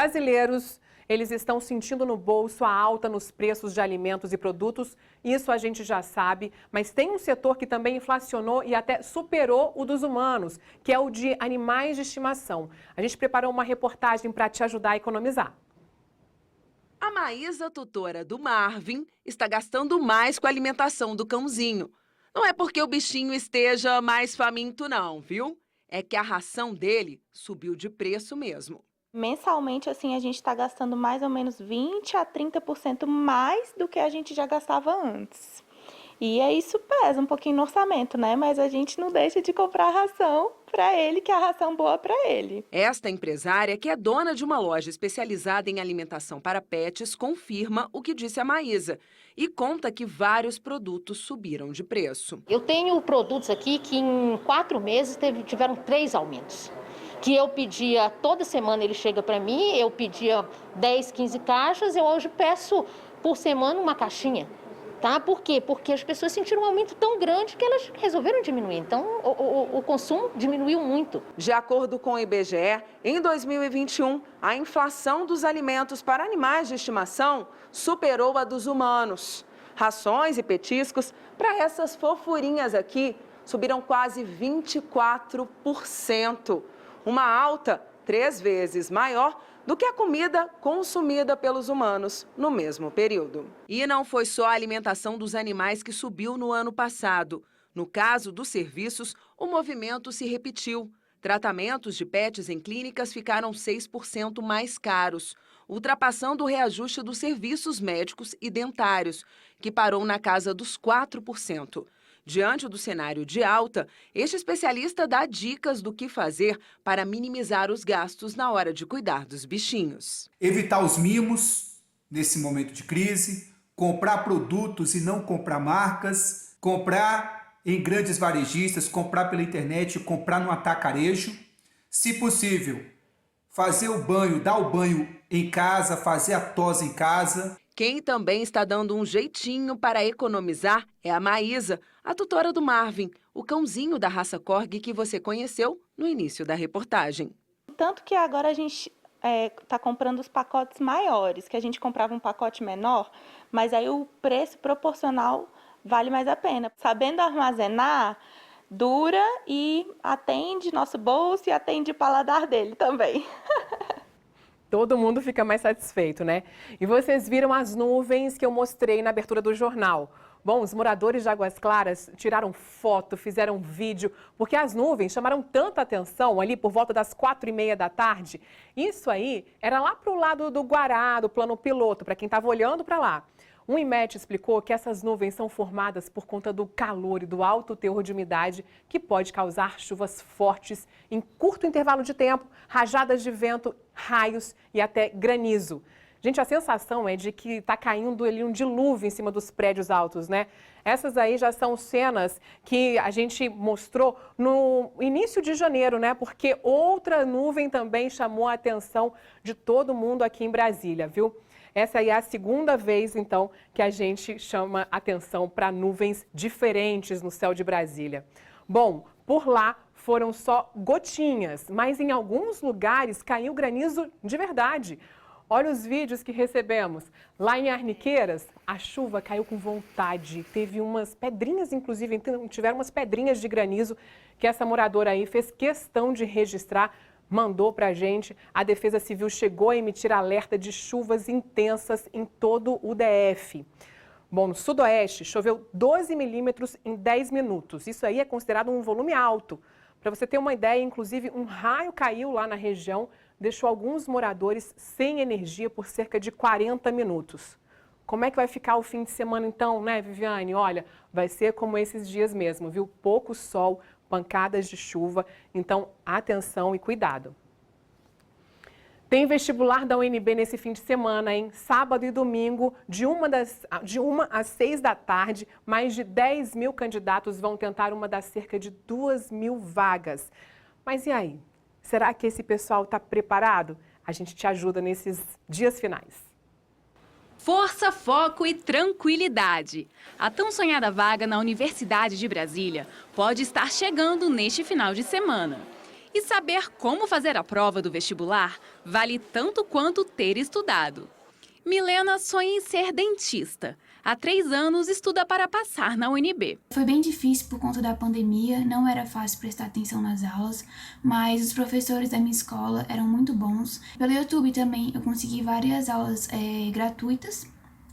Brasileiros, eles estão sentindo no bolso a alta nos preços de alimentos e produtos, isso a gente já sabe, mas tem um setor que também inflacionou e até superou o dos humanos, que é o de animais de estimação. A gente preparou uma reportagem para te ajudar a economizar. A Maísa, tutora do Marvin, está gastando mais com a alimentação do cãozinho. Não é porque o bichinho esteja mais faminto não, viu? É que a ração dele subiu de preço mesmo. Mensalmente, assim, a gente está gastando mais ou menos 20 a 30% mais do que a gente já gastava antes. E aí isso pesa um pouquinho no orçamento, né? Mas a gente não deixa de comprar ração para ele, que é a ração boa para ele. Esta empresária, que é dona de uma loja especializada em alimentação para pets, confirma o que disse a Maísa e conta que vários produtos subiram de preço. Eu tenho produtos aqui que em 4 meses tiveram 3 aumentos. Que eu pedia, toda semana ele chega para mim, eu pedia 10, 15 caixas, eu hoje peço por semana uma caixinha. Tá? Por quê? Porque as pessoas sentiram um aumento tão grande que elas resolveram diminuir. Então, o consumo diminuiu muito. De acordo com o IBGE, em 2021, a inflação dos alimentos para animais de estimação superou a dos humanos. Rações e petiscos para essas fofurinhas aqui subiram quase 24%. Uma alta 3 vezes maior do que a comida consumida pelos humanos no mesmo período. E não foi só a alimentação dos animais que subiu no ano passado. No caso dos serviços, o movimento se repetiu. Tratamentos de pets em clínicas ficaram 6% mais caros, ultrapassando o reajuste dos serviços médicos e dentários, que parou na casa dos 4%. Diante do cenário de alta, este especialista dá dicas do que fazer para minimizar os gastos na hora de cuidar dos bichinhos. Evitar os mimos nesse momento de crise, comprar produtos e não comprar marcas, comprar em grandes varejistas, comprar pela internet, comprar no atacarejo. Se possível, fazer o banho, dar o banho em casa, fazer a tosa em casa. Quem também está dando um jeitinho para economizar é a Maísa, a tutora do Marvin, o cãozinho da raça Corgi que você conheceu no início da reportagem. Tanto que agora a gente está comprando os pacotes maiores, que a gente comprava um pacote menor, mas aí o preço proporcional vale mais a pena. Sabendo armazenar, dura e atende nosso bolso e atende o paladar dele também. Todo mundo fica mais satisfeito, né? E vocês viram as nuvens que eu mostrei na abertura do jornal. Bom, os moradores de Águas Claras tiraram foto, fizeram vídeo, porque as nuvens chamaram tanta atenção ali por volta das 4h30 da tarde. Isso aí era lá para o lado do Guará, do plano piloto, para quem estava olhando para lá. O IMET explicou que essas nuvens são formadas por conta do calor e do alto teor de umidade, que pode causar chuvas fortes em curto intervalo de tempo, rajadas de vento, raios e até granizo. Gente, a sensação é de que está caindo ali um dilúvio em cima dos prédios altos, né? Essas aí já são cenas que a gente mostrou no início de janeiro, né? Porque outra nuvem também chamou a atenção de todo mundo aqui em Brasília, viu? Essa aí é a segunda vez, então, que a gente chama atenção para nuvens diferentes no céu de Brasília. Bom, por lá foram só gotinhas, mas em alguns lugares caiu granizo de verdade. Olha os vídeos que recebemos. Lá em Arniqueiras, a chuva caiu com vontade. Teve umas pedrinhas, inclusive, tiveram umas pedrinhas de granizo que essa moradora aí fez questão de registrar, mandou pra gente. A Defesa Civil chegou a emitir alerta de chuvas intensas em todo o DF. Bom, no sudoeste choveu 12 milímetros em 10 minutos. Isso aí é considerado um volume alto. Para você ter uma ideia, inclusive um raio caiu lá na região, deixou alguns moradores sem energia por cerca de 40 minutos. Como é que vai ficar o fim de semana então, né, Viviane? Olha, vai ser como esses dias mesmo, viu? Pouco sol, pancadas de chuva, então atenção e cuidado. Tem vestibular da UNB nesse fim de semana, hein? Sábado e domingo, de 1 às 6 da tarde, mais de 10 mil candidatos vão tentar uma das cerca de 2 mil vagas. Mas e aí? Será que esse pessoal está preparado? A gente te ajuda nesses dias finais. Força, foco e tranquilidade. A tão sonhada vaga na Universidade de Brasília pode estar chegando neste final de semana. E saber como fazer a prova do vestibular vale tanto quanto ter estudado. Milena sonha em ser dentista. Há 3 anos estuda para passar na UNB. Foi bem difícil por conta da pandemia, não era fácil prestar atenção nas aulas, mas os professores da minha escola eram muito bons. Pelo YouTube também eu consegui várias aulas gratuitas.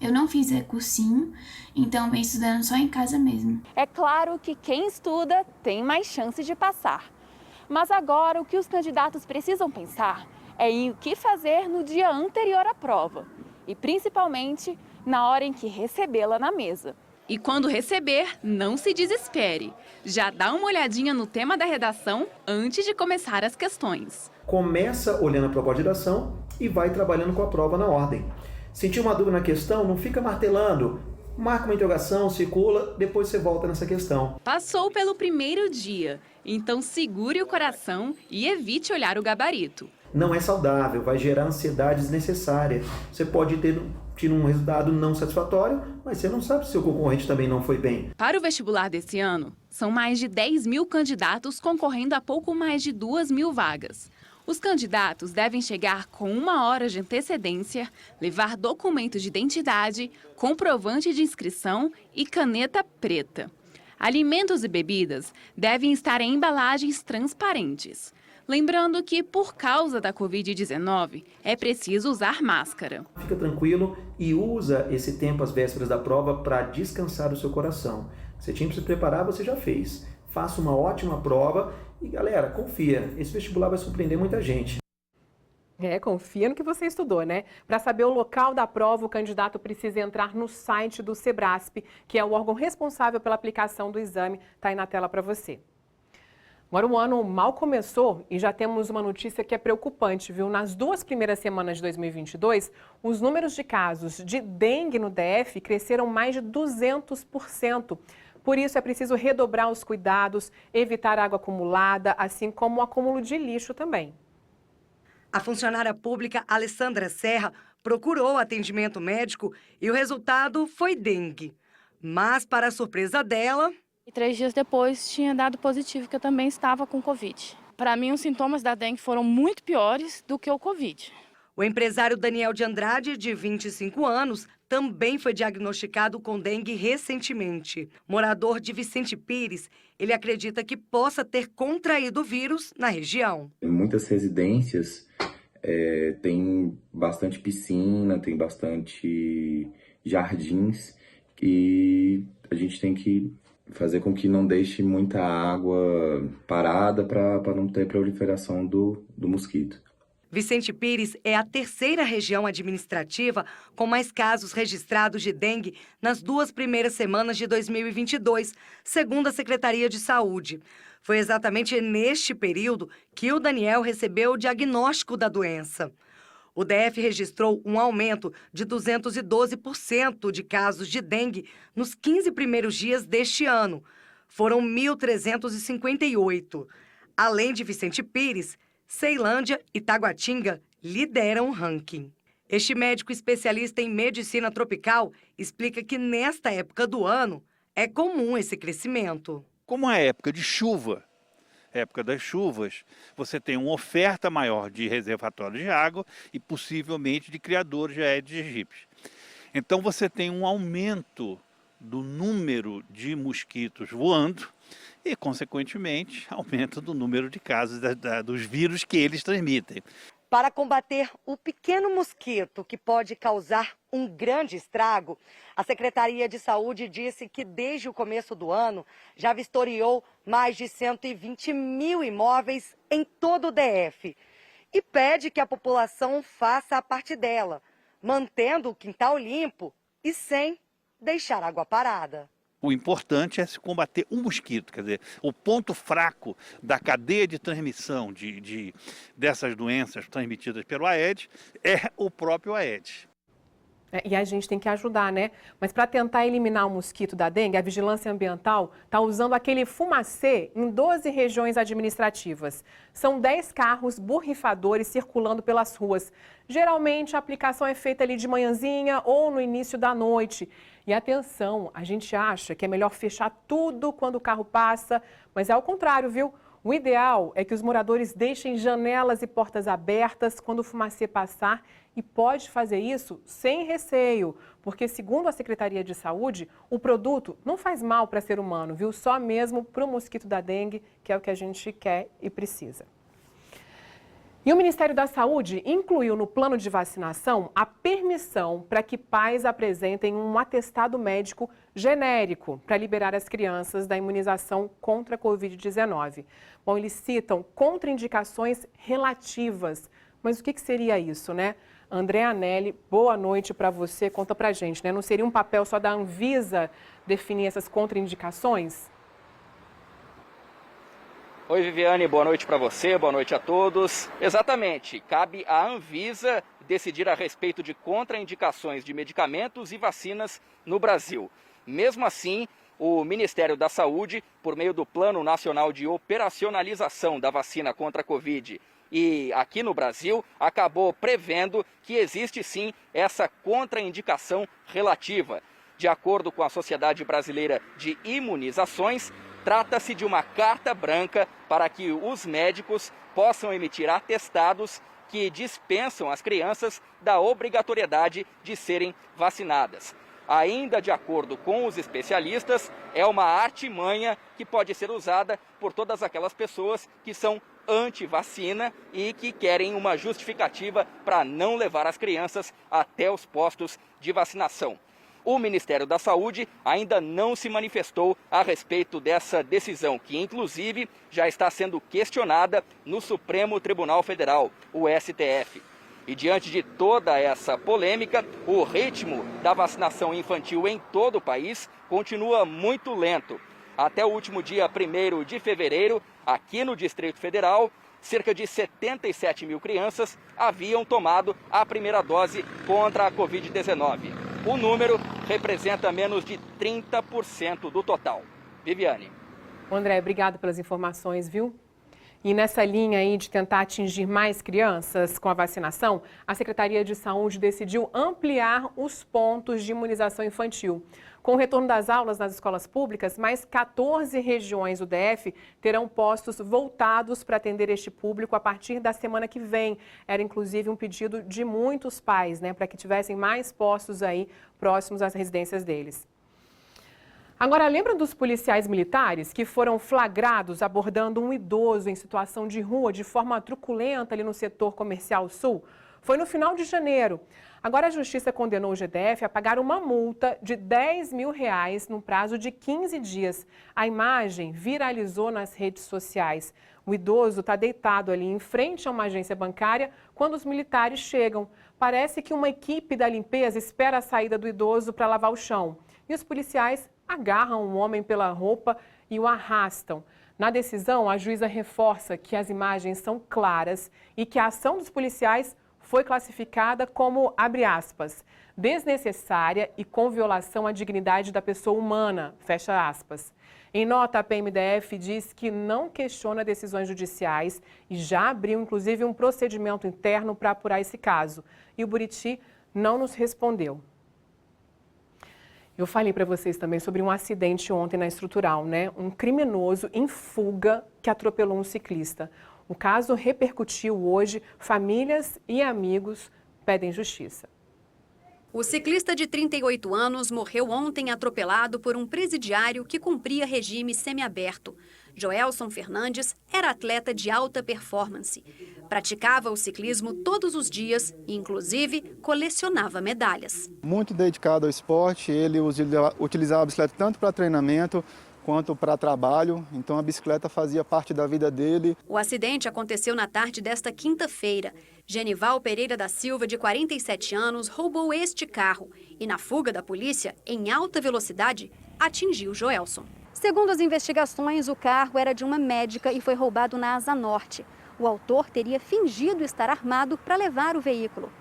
Eu não fiz cursinho, então venho estudando só em casa mesmo. É claro que quem estuda tem mais chance de passar. Mas agora o que os candidatos precisam pensar é em o que fazer no dia anterior à prova. E principalmente na hora em que recebê-la na mesa. E quando receber, não se desespere. Já dá uma olhadinha no tema da redação antes de começar as questões. Começa olhando a proposta de redação e vai trabalhando com a prova na ordem. Sentiu uma dúvida na questão, não fica martelando. Marca uma interrogação, circula, depois você volta nessa questão. Passou pelo primeiro dia, então segure o coração e evite olhar o gabarito. Não é saudável, vai gerar ansiedade desnecessária. Você pode ter um resultado não satisfatório, mas você não sabe se seu concorrente também não foi bem. Para o vestibular desse ano, são mais de 10 mil candidatos concorrendo a pouco mais de 2.000 vagas. Os candidatos devem chegar com 1 hora de antecedência, levar documento de identidade, comprovante de inscrição e caneta preta. Alimentos e bebidas devem estar em embalagens transparentes. Lembrando que, por causa da Covid-19, é preciso usar máscara. Fica tranquilo e usa esse tempo às vésperas da prova para descansar o seu coração. Você tinha que se preparar, você já fez. Faça uma ótima prova e, galera, confia. Esse vestibular vai surpreender muita gente. Confia no que você estudou, né? Para saber o local da prova, o candidato precisa entrar no site do Sebrasp, que é o órgão responsável pela aplicação do exame. Está aí na tela para você. Agora, o ano mal começou e já temos uma notícia que é preocupante, viu? Nas 2 primeiras semanas de 2022, os números de casos de dengue no DF cresceram mais de 200%. Por isso, é preciso redobrar os cuidados, evitar água acumulada, assim como o acúmulo de lixo também. A funcionária pública Alessandra Serra procurou atendimento médico e o resultado foi dengue. Mas, para a surpresa dela... E 3 dias depois tinha dado positivo que eu também estava com Covid. Para mim, os sintomas da dengue foram muito piores do que o Covid. O empresário Daniel de Andrade, de 25 anos, também foi diagnosticado com dengue recentemente. Morador de Vicente Pires, ele acredita que possa ter contraído o vírus na região. Em muitas residências tem bastante piscina, tem bastante jardins e a gente tem que fazer com que não deixe muita água parada para não ter proliferação do mosquito. Vicente Pires é a 3ª região administrativa com mais casos registrados de dengue nas 2 primeiras semanas de 2022, segundo a Secretaria de Saúde. Foi exatamente neste período que o Daniel recebeu o diagnóstico da doença. O DF registrou um aumento de 212% de casos de dengue nos 15 primeiros dias deste ano. Foram 1.358. Além de Vicente Pires, Ceilândia e Taguatinga lideram o ranking. Este médico especialista em medicina tropical explica que nesta época do ano é comum esse crescimento. Como é época de chuva, época das chuvas, você tem uma oferta maior de reservatórios de água e possivelmente de criadores de Aedes aegypti. Então você tem um aumento do número de mosquitos voando e, consequentemente, aumento do número de casos dos vírus que eles transmitem. Para combater o pequeno mosquito que pode causar um grande estrago, a Secretaria de Saúde disse que desde o começo do ano já vistoriou mais de 120 mil imóveis em todo o DF e pede que a população faça a parte dela, mantendo o quintal limpo e sem deixar água parada. O importante é se combater o mosquito, quer dizer, o ponto fraco da cadeia de transmissão dessas doenças transmitidas pelo Aedes é o próprio Aedes. E a gente tem que ajudar, né? Mas para tentar eliminar o mosquito da dengue, a Vigilância Ambiental está usando aquele fumacê em 12 regiões administrativas. São 10 carros borrifadores circulando pelas ruas. Geralmente a aplicação é feita ali de manhãzinha ou no início da noite. E atenção, a gente acha que é melhor fechar tudo quando o carro passa, mas é ao contrário, viu? O ideal é que os moradores deixem janelas e portas abertas quando o fumacê passar e pode fazer isso sem receio, porque, segundo a Secretaria de Saúde, o produto não faz mal para ser humano, viu? Só mesmo para o mosquito da dengue, que é o que a gente quer e precisa. E o Ministério da Saúde incluiu no plano de vacinação a permissão para que pais apresentem um atestado médico genérico para liberar as crianças da imunização contra a Covid-19. Bom, eles citam contraindicações relativas. Mas o que seria isso, né? André Anelli, boa noite para você. Conta pra gente, né? Não seria um papel só da Anvisa definir essas contraindicações? Oi, Viviane, boa noite para você, boa noite a todos. Exatamente, cabe à Anvisa decidir a respeito de contraindicações de medicamentos e vacinas no Brasil. Mesmo assim, o Ministério da Saúde, por meio do Plano Nacional de Operacionalização da Vacina contra a Covid, e aqui no Brasil, acabou prevendo que existe sim essa contraindicação relativa. De acordo com a Sociedade Brasileira de Imunizações, trata-se de uma carta branca para que os médicos possam emitir atestados que dispensam as crianças da obrigatoriedade de serem vacinadas. Ainda de acordo com os especialistas, é uma artimanha que pode ser usada por todas aquelas pessoas que são anti-vacina e que querem uma justificativa para não levar as crianças até os postos de vacinação. O Ministério da Saúde ainda não se manifestou a respeito dessa decisão, que inclusive já está sendo questionada no Supremo Tribunal Federal, o STF. E diante de toda essa polêmica, o ritmo da vacinação infantil em todo o país continua muito lento. Até o último dia 1º de fevereiro, aqui no Distrito Federal, cerca de 77 mil crianças haviam tomado a primeira dose contra a Covid-19. O número representa menos de 30% do total. Viviane. André, obrigado pelas informações, viu? E nessa linha aí de tentar atingir mais crianças com a vacinação, a Secretaria de Saúde decidiu ampliar os pontos de imunização infantil. Com o retorno das aulas nas escolas públicas, mais 14 regiões do DF terão postos voltados para atender este público a partir da semana que vem. Era inclusive um pedido de muitos pais, né, para que tivessem mais postos aí próximos às residências deles. Agora, lembra dos policiais militares que foram flagrados abordando um idoso em situação de rua de forma truculenta ali no setor comercial sul? Foi no final de janeiro. Agora a Justiça condenou o GDF a pagar uma multa de R$10 mil no prazo de 15 dias. A imagem viralizou nas redes sociais. O idoso está deitado ali em frente a uma agência bancária quando os militares chegam. Parece que uma equipe da limpeza espera a saída do idoso para lavar o chão. E os policiais agarram o homem pela roupa e o arrastam. Na decisão, a juíza reforça que as imagens são claras e que a ação dos policiais foi classificada como, abre aspas, desnecessária e com violação à dignidade da pessoa humana, fecha aspas. Em nota, a PMDF diz que não questiona decisões judiciais e já abriu, inclusive, um procedimento interno para apurar esse caso. E o Buriti não nos respondeu. Eu falei para vocês também sobre um acidente ontem na Estrutural, né? Um criminoso em fuga que atropelou um ciclista. O caso repercutiu hoje, famílias e amigos pedem justiça. O ciclista de 38 anos morreu ontem atropelado por um presidiário que cumpria regime semiaberto. Joelson Fernandes era atleta de alta performance. Praticava o ciclismo todos os dias e, inclusive, colecionava medalhas. Muito dedicado ao esporte, ele utilizava a bicicleta tanto para treinamento quanto para trabalho, então a bicicleta fazia parte da vida dele. O acidente aconteceu na tarde desta quinta-feira. Genival Pereira da Silva, de 47 anos, roubou este carro e, na fuga da polícia, em alta velocidade, atingiu Joelson. Segundo as investigações, o carro era de uma médica e foi roubado na Asa Norte. O autor teria fingido estar armado para levar o veículo.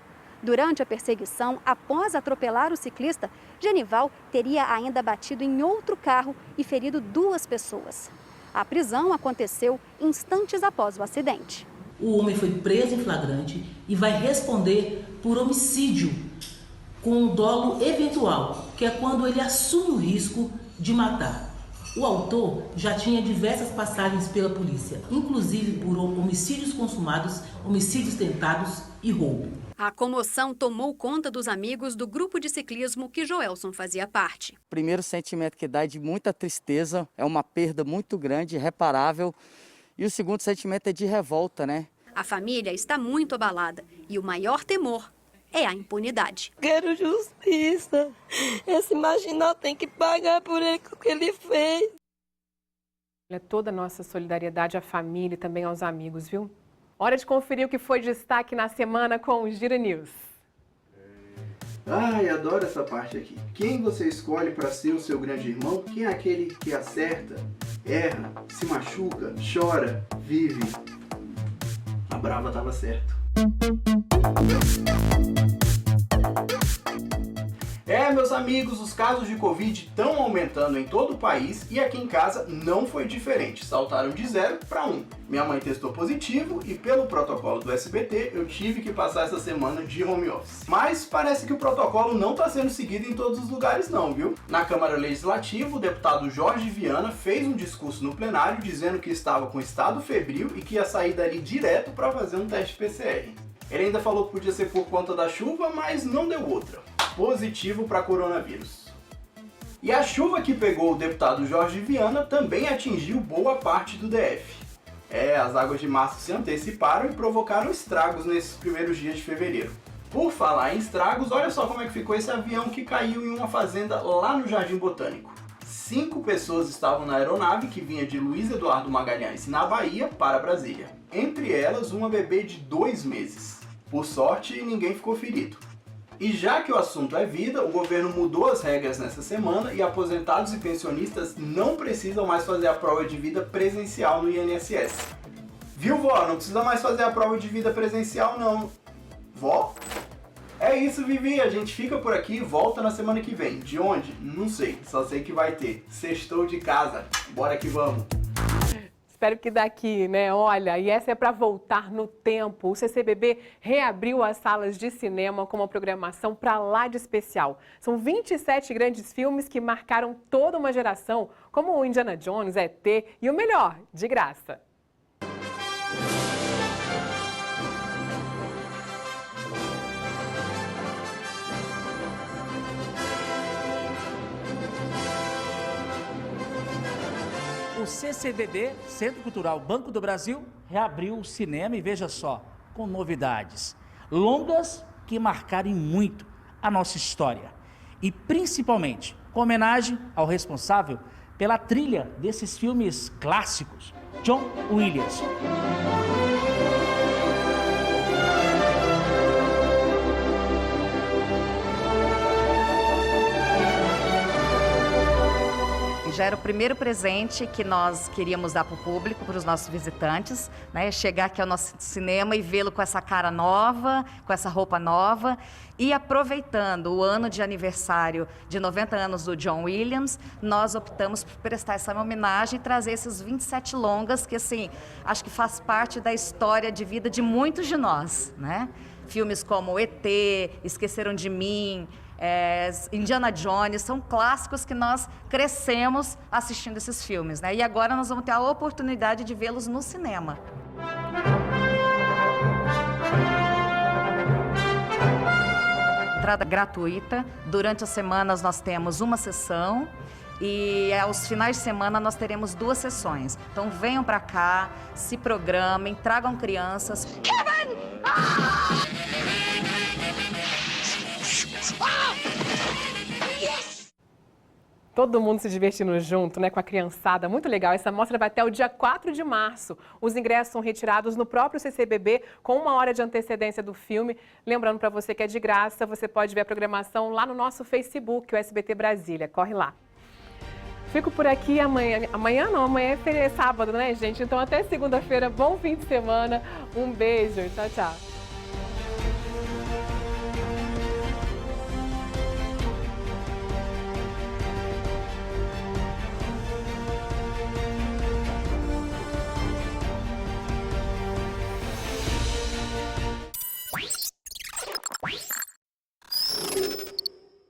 Durante a perseguição, após atropelar o ciclista, Genival teria ainda batido em outro carro e ferido 2 pessoas. A prisão aconteceu instantes após o acidente. O homem foi preso em flagrante e vai responder por homicídio com dolo eventual, que é quando ele assume o risco de matar. O autor já tinha diversas passagens pela polícia, inclusive por homicídios consumados, homicídios tentados e roubo. A comoção tomou conta dos amigos do grupo de ciclismo que Joelson fazia parte. O primeiro sentimento que dá é de muita tristeza, é uma perda muito grande, irreparável. E o segundo sentimento é de revolta, né? A família está muito abalada e o maior temor é a impunidade. Quero justiça. Esse marginal tem que pagar por ele o que ele fez. Toda a nossa solidariedade à família e também aos amigos, viu? Hora de conferir o que foi destaque na semana com o Gira News. Ai, adoro essa parte aqui. Quem você escolhe para ser o seu grande irmão? Quem é aquele que acerta, erra, se machuca, chora, vive? A Brava estava certo. Meus amigos, os casos de Covid estão aumentando em todo o país e aqui em casa não foi diferente. Saltaram de 0 para 1. Minha mãe testou positivo e pelo protocolo do SBT eu tive que passar essa semana de home office. Mas parece que o protocolo não está sendo seguido em todos os lugares não, viu? Na Câmara Legislativa, o deputado Jorge Viana fez um discurso no plenário dizendo que estava com estado febril e que ia sair dali direto para fazer um teste PCR. Ele ainda falou que podia ser por conta da chuva, mas não deu outra. Positivo para coronavírus. E a chuva que pegou o deputado Jorge Viana também atingiu boa parte do DF. As águas de março se anteciparam e provocaram estragos nesses primeiros dias de fevereiro. Por falar em estragos, olha só como é que ficou esse avião que caiu em uma fazenda lá no Jardim Botânico. 5 pessoas estavam na aeronave que vinha de Luiz Eduardo Magalhães, na Bahia, para Brasília. Entre elas, uma bebê de 2 meses. Por sorte, ninguém ficou ferido. E já que o assunto é vida, o governo mudou as regras nessa semana e aposentados e pensionistas não precisam mais fazer a prova de vida presencial no INSS. Viu, vó? Não precisa mais fazer a prova de vida presencial, não. Vó? É isso, Vivi. A gente fica por aqui e volta na semana que vem. De onde? Não sei. Só sei que vai ter. Sextou de casa. Bora que vamos. Espero que daqui, né? Olha, e essa é para voltar no tempo. O CCBB reabriu as salas de cinema com uma programação para lá de especial. São 27 grandes filmes que marcaram toda uma geração, como o Indiana Jones, ET e o melhor, de graça. O CCBB, Centro Cultural Banco do Brasil, reabriu o cinema e veja só, com novidades. Longas que marcaram muito a nossa história. E principalmente com homenagem ao responsável pela trilha desses filmes clássicos, John Williams. Já era o primeiro presente que nós queríamos dar para o público, para os nossos visitantes, né? Chegar aqui ao nosso cinema e vê-lo com essa cara nova, com essa roupa nova. E aproveitando o ano de aniversário de 90 anos do John Williams, nós optamos por prestar essa homenagem e trazer esses 27 longas que, assim, acho que faz parte da história de vida de muitos de nós, né? Filmes como ET, Esqueceram de Mim, Indiana Jones, são clássicos que nós crescemos assistindo esses filmes, né? E agora nós vamos ter a oportunidade de vê-los no cinema. Entrada gratuita, durante as semanas nós temos uma sessão e aos finais de semana nós teremos 2 sessões. Então venham para cá, se programem, tragam crianças. Kevin! Todo mundo se divertindo junto, né, com a criançada. Muito legal. Essa mostra vai até o dia 4 de março. Os ingressos são retirados no próprio CCBB com 1 hora de antecedência do filme. Lembrando para você que é de graça, você pode ver a programação lá no nosso Facebook, o SBT Brasília. Corre lá. Fico por aqui amanhã. Amanhã é sábado, né, gente? Então até segunda-feira. Bom fim de semana. Um beijo. Tchau, tchau.